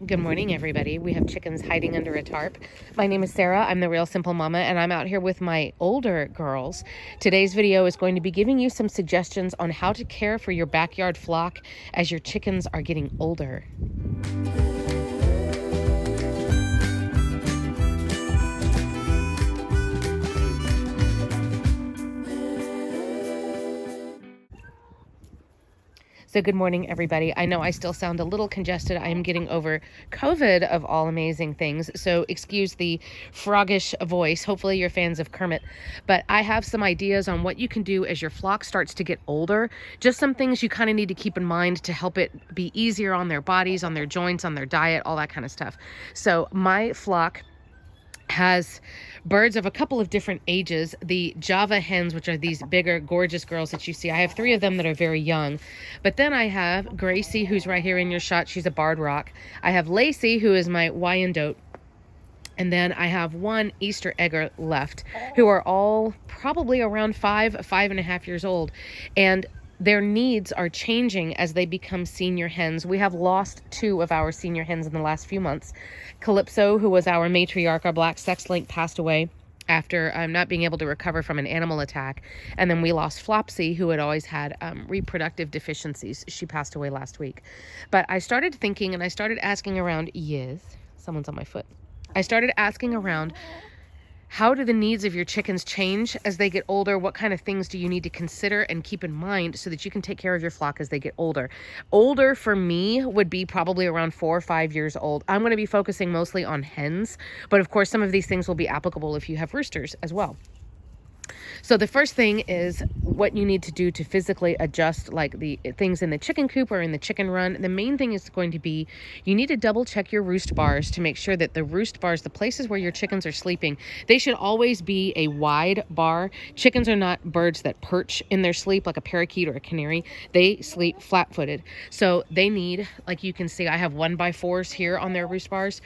Good morning, everybody. We have chickens hiding under a tarp. My name is Sarah. I'm the Real Simple Mama, and I'm out here with my older girls. Today's video is going to be giving you some suggestions on how to care for your backyard flock as your chickens are getting older. So good morning, everybody. I know I still sound a little congested. I am getting over COVID of all amazing things. So excuse the froggish voice. Hopefully you're fans of Kermit. But I have some ideas on what you can do as your flock starts to get older. Just some things you kind of need to keep in mind to help it be easier on their bodies, on their joints, on their diet, all that kind of stuff. So my flock has birds of a couple of different ages. The Java hens, which are these bigger, gorgeous girls that you see. I have 3 of them that are very young. But then I have Gracie, who's right here in your shot. She's a barred rock. I have Lacey, who is my Wyandotte. And then I have 1 Easter egger left, who are all probably around 5.5 years old. And their needs are changing as they become senior hens. We have lost 2 of our senior hens in the last few months. Calypso, who was our matriarch, our black sex link, passed away after not being able to recover from an animal attack. And then we lost Flopsy, who had always had reproductive deficiencies. She passed away last week. But I started thinking and I started asking around, yes, someone's on my foot. I started asking around, how do the needs of your chickens change as they get older? What kind of things do you need to consider and keep in mind so that you can take care of your flock as they get older? Older for me would be probably around 4 or 5 years old. I'm going to be focusing mostly on hens, but of course some of these things will be applicable if you have roosters as well. So the first thing is what you need to do to physically adjust like the things in the chicken coop or in the chicken run. The main thing is going to be you need to double check your roost bars to make sure that the roost bars, the places where your chickens are sleeping, they should always be a wide bar. Chickens are not birds that perch in their sleep like a parakeet or a canary. They sleep flat-footed. So they need, like you can see, I have 1x4s here on their roost bars.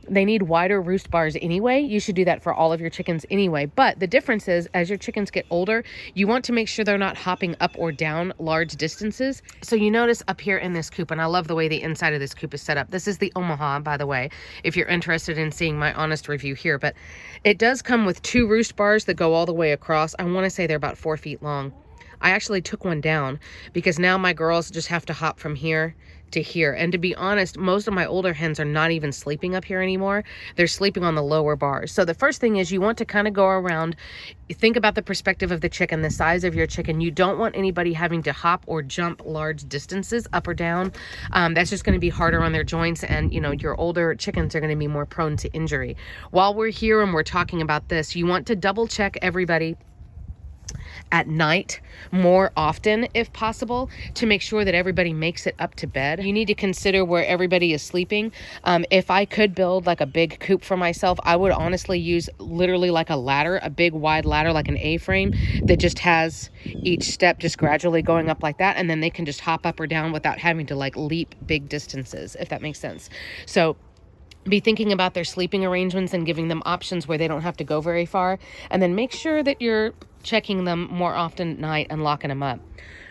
They need wider roost bars anyway. You should do that for all of your chickens anyway. But the difference is, as your chickens get older, you want to make sure they're not hopping up or down large distances. So you notice up here in this coop, and I love the way the inside of this coop is set up. This is the Omaha, by the way, if you're interested in seeing my honest review here. But it does come with 2 roost bars that go all the way across. I want to say they're about 4 feet long. I actually took one down because now my girls just have to hop from here to here. And to be honest, most of my older hens are not even sleeping up here anymore. They're sleeping on the lower bars. So the first thing is you want to kind of go around, think about the perspective of the chicken, the size of your chicken. You don't want anybody having to hop or jump large distances up or down. That's just going to be harder on their joints, and you know, your older chickens are going to be more prone to injury. While we're here and we're talking about this, you want to double check everybody at night more often if possible to make sure that everybody makes it up to bed. You need to consider where everybody is sleeping. If I could build like a big coop for myself, I would honestly use literally like a ladder, a big wide ladder like an A-frame that just has each step just gradually going up like that, and then they can just hop up or down without having to like leap big distances, if that makes sense. So be thinking about their sleeping arrangements and giving them options where they don't have to go very far. And then make sure that you're checking them more often at night and locking them up.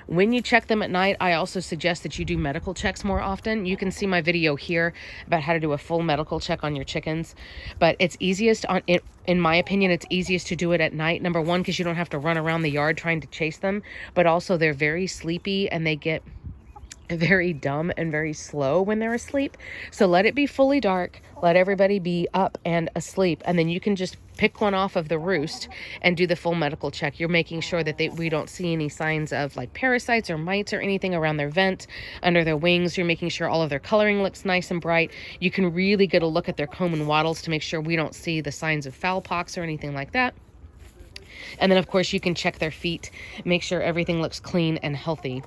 When you check them at night, I also suggest that you do medical checks more often. You can see my video here about how to do a full medical check on your chickens. But it's easiest, in my opinion, it's easiest to do it at night. Number one, because you don't have to run around the yard trying to chase them. But also they're very sleepy and they get very dumb and very slow when they're asleep. So let it be fully dark, let everybody be up and asleep, and then you can just pick one off of the roost and do the full medical check. You're making sure that we don't see any signs of like parasites or mites or anything around their vent, under their wings. You're making sure all of their coloring looks nice and bright. You can really get a look at their comb and wattles to make sure we don't see the signs of fowl pox or anything like that. And then of course you can check their feet, make sure everything looks clean and healthy.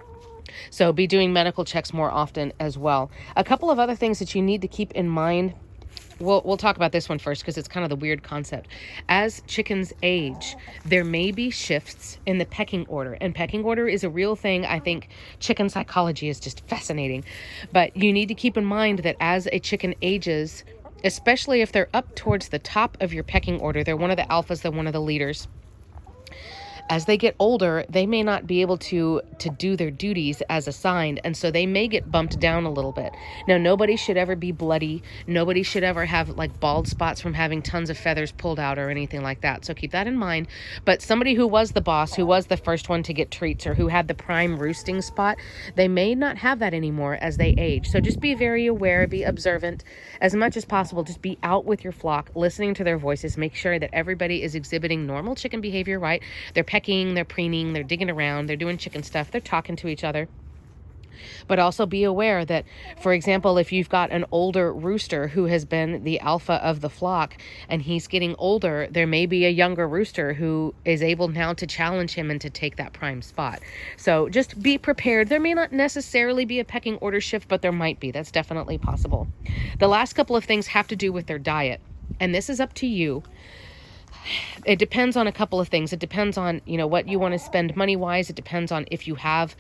So be doing medical checks more often as well. A couple of other things that you need to keep in mind. We'll talk about this one first because it's kind of the weird concept. As chickens age, there may be shifts in the pecking order. And pecking order is a real thing. I think chicken psychology is just fascinating. But you need to keep in mind that as a chicken ages, especially if they're up towards the top of your pecking order, they're one of the alphas, they're one of the leaders. As they get older, they may not be able to do their duties as assigned, and so they may get bumped down a little bit. Now, nobody should ever be bloody. Nobody should ever have like bald spots from having tons of feathers pulled out or anything like that. So keep that in mind. But somebody who was the boss, who was the first one to get treats, or who had the prime roosting spot, they may not have that anymore as they age. So just be very aware, be observant as much as possible. Just be out with your flock, listening to their voices. Make sure that everybody is exhibiting normal chicken behavior, right? They're pecking, they're preening, they're digging around, they're doing chicken stuff, they're talking to each other. But also be aware that, for example, if you've got an older rooster who has been the alpha of the flock and he's getting older, there may be a younger rooster who is able now to challenge him and to take that prime spot. So just be prepared. There may not necessarily be a pecking order shift, but there might be. That's definitely possible. The last couple of things have to do with their diet, and this is up to you. It depends on a couple of things. It depends on, what you want to spend money-wise. It depends on if you have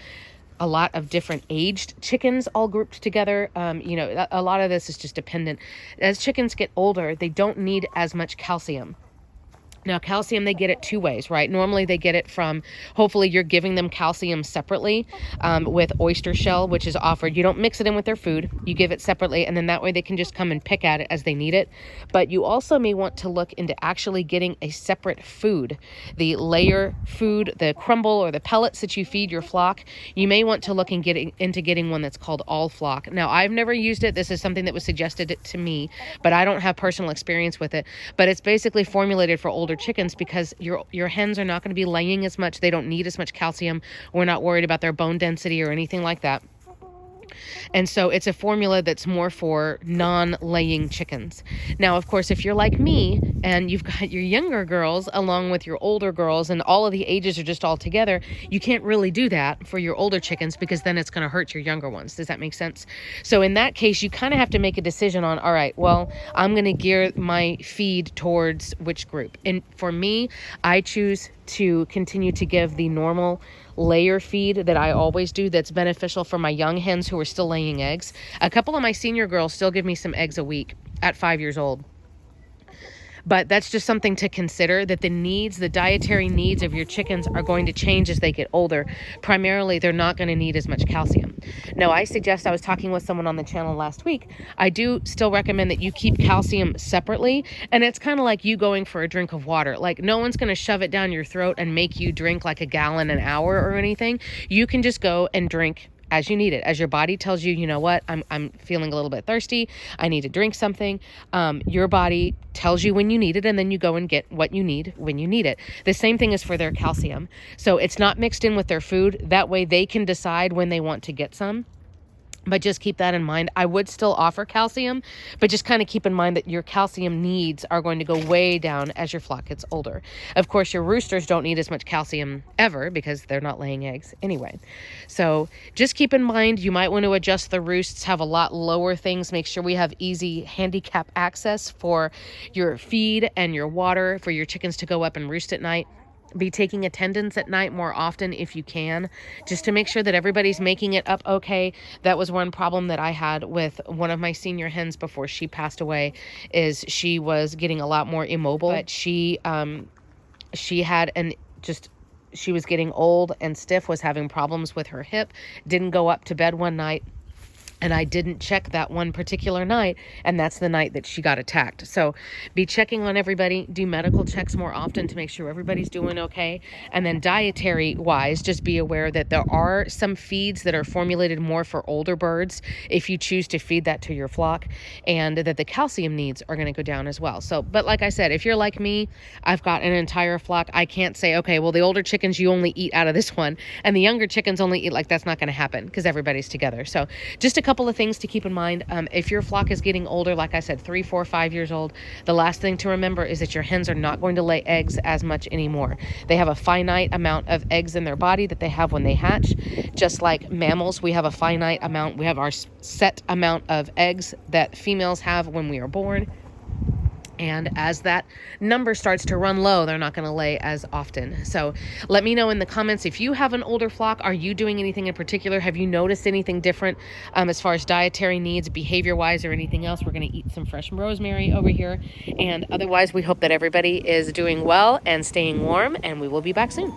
a lot of different aged chickens all grouped together. A lot of this is just dependent. As chickens get older, they don't need as much calcium. Now, calcium, they get it two ways, right? Normally, they get it from, hopefully, you're giving them calcium separately with oyster shell, which is offered. You don't mix it in with their food. You give it separately, and then that way they can just come and pick at it as they need it. But you also may want to look into actually getting a separate food. The layer food, the crumble or the pellets that you feed your flock, you may want to look into getting one that's called All Flock. Now, I've never used it. This is something that was suggested to me, but I don't have personal experience with it. But it's basically formulated for older chickens because your hens are not going to be laying as much. They don't need as much calcium. We're not worried about their bone density or anything like that. And so it's a formula that's more for non-laying chickens. Now, of course, if you're like me and you've got your younger girls along with your older girls and all of the ages are just all together, you can't really do that for your older chickens because then it's going to hurt your younger ones. Does that make sense? So in that case, you kind of have to make a decision on, all right, well, I'm going to gear my feed towards which group. And for me, I choose to continue to give the normal layer feed that I always do that's beneficial for my young hens who are still laying eggs. A couple of my senior girls still give me some eggs a week at 5 years old. But that's just something to consider, that the dietary needs of your chickens are going to change as they get older. Primarily, they're not going to need as much calcium. Now, I was talking with someone on the channel last week. I do still recommend that you keep calcium separately. And it's kind of like you going for a drink of water. Like, no one's going to shove it down your throat and make you drink like a gallon an hour or anything. You can just go and drink as you need it. As your body tells you, you know what, I'm feeling a little bit thirsty, I need to drink something. Your body tells you when you need it, and then you go and get what you need when you need it. The same thing is for their calcium. So it's not mixed in with their food. That way they can decide when they want to get some. But just keep that in mind. I would still offer calcium, but just kind of keep in mind that your calcium needs are going to go way down as your flock gets older. Of course, your roosters don't need as much calcium ever because they're not laying eggs anyway. So just keep in mind, you might want to adjust the roosts, have a lot lower things. Make sure we have easy handicap access for your feed and your water for your chickens to go up and roost at night. Be taking attendance at night more often if you can, just to make sure that everybody's making it up okay. That was one problem that I had with one of my senior hens before she passed away, is she was getting a lot more immobile. But she was getting old and stiff, was having problems with her hip, didn't go up to bed one night. And I didn't check that one particular night, and that's the night that she got attacked. So be checking on everybody, do medical checks more often to make sure everybody's doing okay. And then dietary-wise, just be aware that there are some feeds that are formulated more for older birds if you choose to feed that to your flock, and that the calcium needs are going to go down as well. So, but like I said, if you're like me, I've got an entire flock. I can't say, okay, well, the older chickens, you only eat out of this one, and the younger chickens only eat, like, that's not going to happen because everybody's together. So just a couple of things to keep in mind. If your flock is getting older, like I said, 3, 4, 5 years old, the last thing to remember is that your hens are not going to lay eggs as much anymore. They have a finite amount of eggs in their body that they have when they hatch. Just like mammals, we have a finite amount. We have our set amount of eggs that females have when we are born. And as that number starts to run low, they're not going to lay as often. So let me know in the comments if you have an older flock. Are you doing anything in particular? Have you noticed anything different as far as dietary needs, behavior-wise, or anything else? We're going to eat some fresh rosemary over here. And otherwise, we hope that everybody is doing well and staying warm, and we will be back soon.